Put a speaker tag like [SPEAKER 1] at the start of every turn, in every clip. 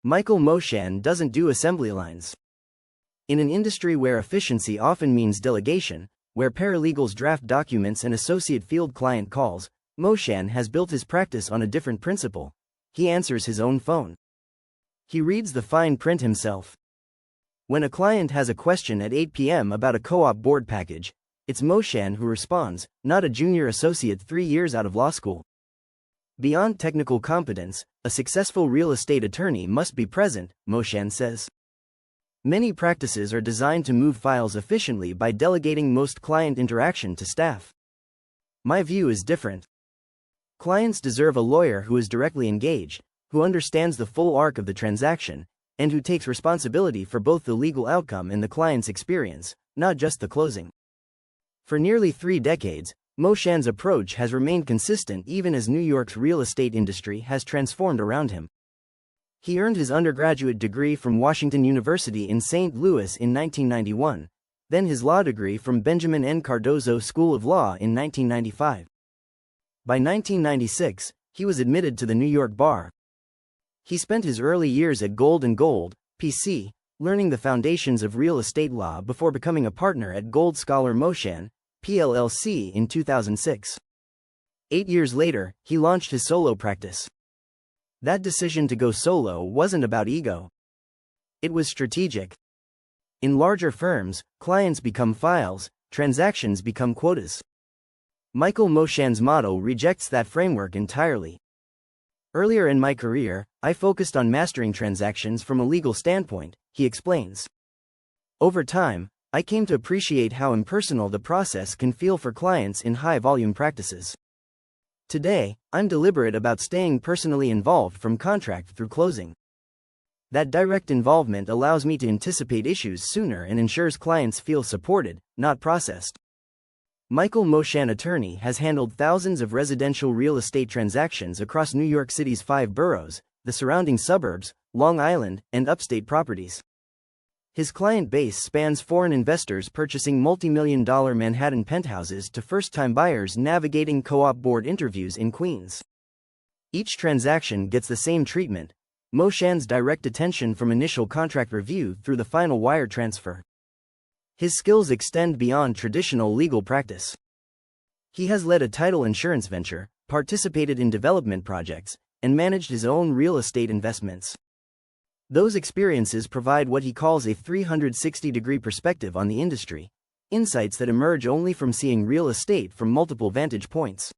[SPEAKER 1] Michael Moshan doesn't do assembly lines. In an industry where efficiency often means delegation, where paralegals draft documents and associate field client calls, Moshan has built his practice on a different principle. He answers his own phone. He reads the fine print himself. When a client has a question at 8 p.m. about a co-op board package, it's Moshan who responds, not a junior associate 3 years out of law school. Beyond technical competence, a successful real estate attorney must be present, Moshan says. Many practices are designed to move files efficiently by delegating most client interaction to staff. My view is different. Clients deserve a lawyer who is directly engaged, who understands the full arc of the transaction, and who takes responsibility for both the legal outcome and the client's experience, not just the closing. For nearly 3 decades, Moshan's approach has remained consistent even as New York's real estate industry has transformed around him. He earned his undergraduate degree from Washington University in St. Louis in 1991, then his law degree from Benjamin N. Cardozo School of Law in 1995. By 1996, he was admitted to the New York bar. He spent his early years at Gold & Gold, P.C., learning the foundations of real estate law before becoming a partner at Gold Scholar Moshan, PLLC in 2006. 8 years later, he launched his solo practice. That decision to go solo wasn't about ego. It was strategic. In larger firms, clients become files, transactions become quotas. Michael Moshan's model rejects that framework entirely. Earlier in my career, I focused on mastering transactions from a legal standpoint, he explains. Over time, I came to appreciate how impersonal the process can feel for clients in high-volume practices. Today, I'm deliberate about staying personally involved from contract through closing. That direct involvement allows me to anticipate issues sooner and ensures clients feel supported, not processed. Michael Moshan attorney has handled thousands of residential real estate transactions across New York City's 5 boroughs, the surrounding suburbs, Long Island, and upstate properties. His client base spans foreign investors purchasing multimillion-dollar Manhattan penthouses to first-time buyers navigating co-op board interviews in Queens. Each transaction gets the same treatment: Moshan's direct attention from initial contract review through the final wire transfer. His skills extend beyond traditional legal practice. He has led a title insurance venture, participated in development projects, and managed his own real estate investments. Those experiences provide what he calls a 360-degree perspective on the industry, insights that emerge only from seeing real estate from multiple vantage points.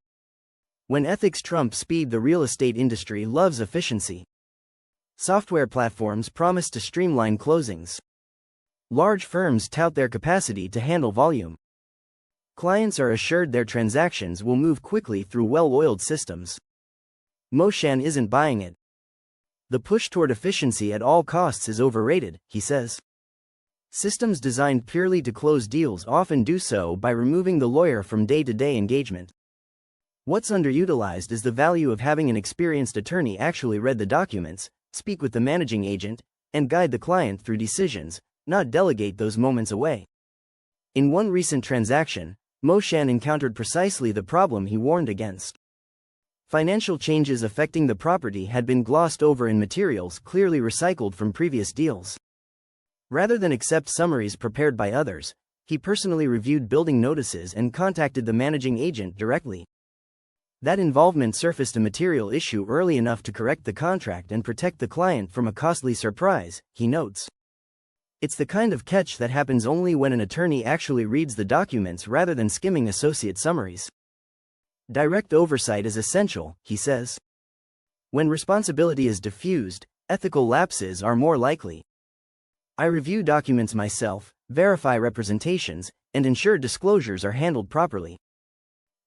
[SPEAKER 1] When ethics trump speed, the real estate industry loves efficiency. Software platforms promise to streamline closings. Large firms tout their capacity to handle volume. Clients are assured their transactions will move quickly through well-oiled systems. Moshan isn't buying it. The push toward efficiency at all costs is overrated, he says. Systems designed purely to close deals often do so by removing the lawyer from day-to-day engagement. What's underutilized is the value of having an experienced attorney actually read the documents, speak with the managing agent, and guide the client through decisions, not delegate those moments away. In one recent transaction, Moshan encountered precisely the problem he warned against. Financial changes affecting the property had been glossed over in materials clearly recycled from previous deals. Rather than accept summaries prepared by others, he personally reviewed building notices and contacted the managing agent directly. That involvement surfaced a material issue early enough to correct the contract and protect the client from a costly surprise, he notes. It's the kind of catch that happens only when an attorney actually reads the documents rather than skimming associate summaries. Direct oversight is essential, he says. When responsibility is diffused, ethical lapses are more likely. I review documents myself, verify representations, and ensure disclosures are handled properly.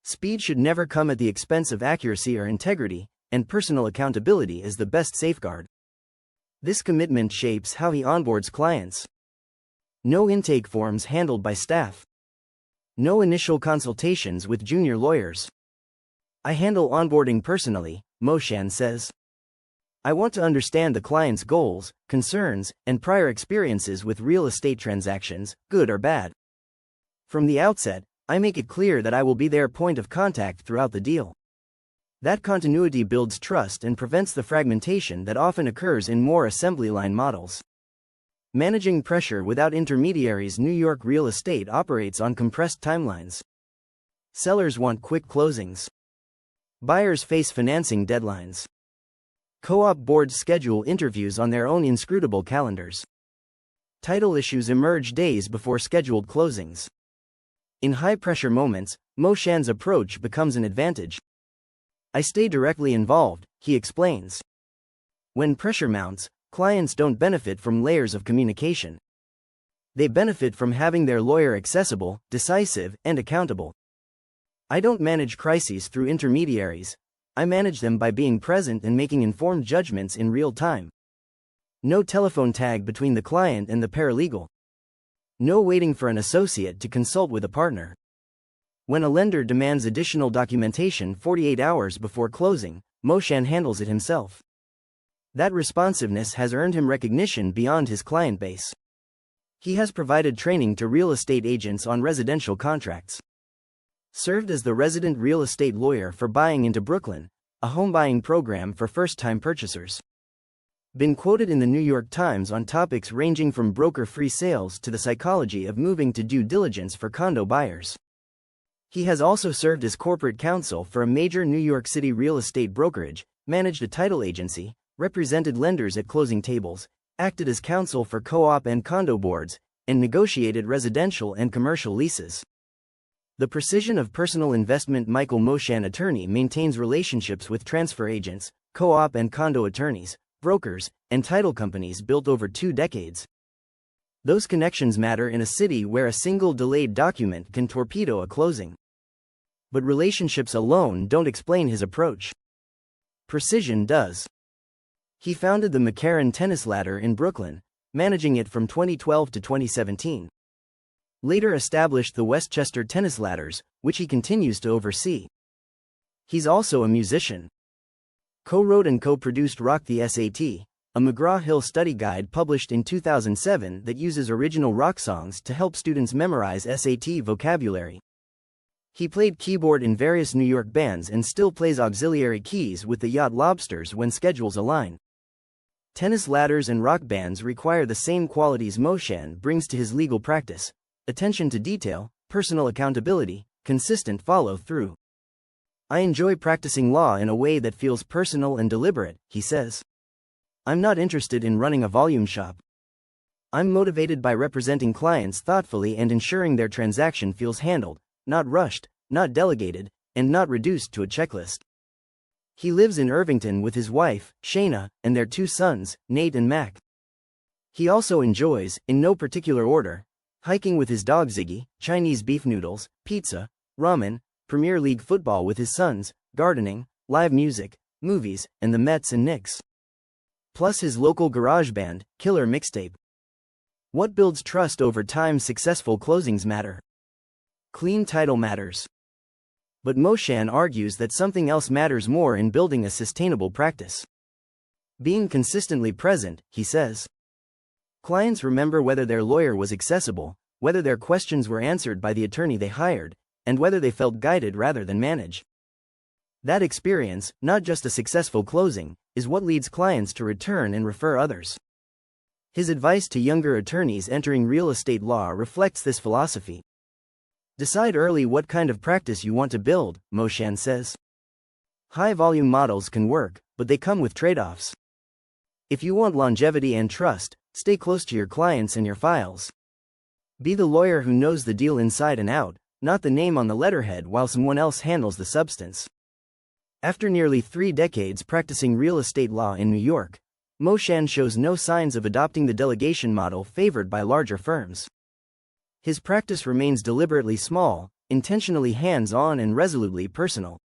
[SPEAKER 1] Speed should never come at the expense of accuracy or integrity, and personal accountability is the best safeguard. This commitment shapes how he onboards clients. No intake forms handled by staff. No initial consultations with junior lawyers. I handle onboarding personally, Moshan says. I want to understand the client's goals, concerns, and prior experiences with real estate transactions, good or bad. From the outset, I make it clear that I will be their point of contact throughout the deal. That continuity builds trust and prevents the fragmentation that often occurs in more assembly line models. Managing pressure without intermediaries. New York real estate operates on compressed timelines. Sellers want quick closings. Buyers face financing deadlines. Co-op boards schedule interviews on their own inscrutable calendars. Title issues emerge days before scheduled closings. In high-pressure moments, Moshan's approach becomes an advantage. I stay directly involved, he explains. When pressure mounts, clients don't benefit from layers of communication. They benefit from having their lawyer accessible, decisive, and accountable. I don't manage crises through intermediaries. I manage them by being present and making informed judgments in real time. No telephone tag between the client and the paralegal. No waiting for an associate to consult with a partner. When a lender demands additional documentation 48 hours before closing, Moshan handles it himself. That responsiveness has earned him recognition beyond his client base. He has provided training to real estate agents on residential contracts. Served as the resident real estate lawyer for Buying into Brooklyn, a home buying program for first-time purchasers. Been quoted in the New York Times on topics ranging from broker-free sales to the psychology of moving to due diligence for condo buyers. He has also served as corporate counsel for a major New York City real estate brokerage, managed a title agency, represented lenders at closing tables, acted as counsel for co-op and condo boards, and negotiated residential and commercial leases. The precision of personal investment. Michael Moshan attorney maintains relationships with transfer agents, co-op and condo attorneys, brokers, and title companies built over 2 decades. Those connections matter in a city where a single delayed document can torpedo a closing. But relationships alone don't explain his approach. Precision does. He founded the McCarran Tennis Ladder in Brooklyn, managing it from 2012 to 2017. Later established the Westchester Tennis Ladders, which he continues to oversee. He's also a musician. Co-wrote and co-produced Rock the SAT, a McGraw-Hill study guide published in 2007 that uses original rock songs to help students memorize SAT vocabulary. He played keyboard in various New York bands and still plays auxiliary keys with the Yacht Lobsters when schedules align. Tennis ladders and rock bands require the same qualities Moshan brings to his legal practice: attention to detail, personal accountability, consistent follow-through. I enjoy practicing law in a way that feels personal and deliberate, he says. I'm not interested in running a volume shop. I'm motivated by representing clients thoughtfully and ensuring their transaction feels handled, not rushed, not delegated, and not reduced to a checklist. He lives in Irvington with his wife, Shayna, and their 2 sons, Nate and Mac. He also enjoys, in no particular order, hiking with his dog Ziggy, Chinese beef noodles, pizza, ramen, Premier League football with his sons, gardening, live music, movies, and the Mets and Knicks. Plus his local garage band, Killer Mixtape. What builds trust over time? Successful closings matter. Clean title matters. But Moshan argues that something else matters more in building a sustainable practice. Being consistently present, he says. Clients remember whether their lawyer was accessible, whether their questions were answered by the attorney they hired, and whether they felt guided rather than managed. That experience, not just a successful closing, is what leads clients to return and refer others. His advice to younger attorneys entering real estate law reflects this philosophy. Decide early what kind of practice you want to build, Moshan says. High-volume models can work, but they come with trade-offs. If you want longevity and trust, stay close to your clients and your files. Be the lawyer who knows the deal inside and out, not the name on the letterhead while someone else handles the substance. After nearly 3 decades practicing real estate law in New York, Moshan shows no signs of adopting the delegation model favored by larger firms. His practice remains deliberately small, intentionally hands-on and resolutely personal.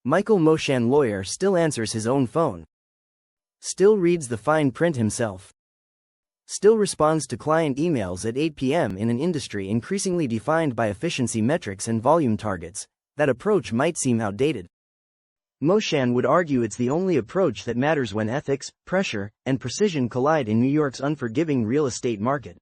[SPEAKER 1] Michael Moshan lawyer still answers his own phone. Still reads the fine print himself. Still responds to client emails at 8 p.m. in an industry increasingly defined by efficiency metrics and volume targets. That approach might seem outdated. Moshan would argue it's the only approach that matters when ethics, pressure, and precision collide in New York's unforgiving real estate market.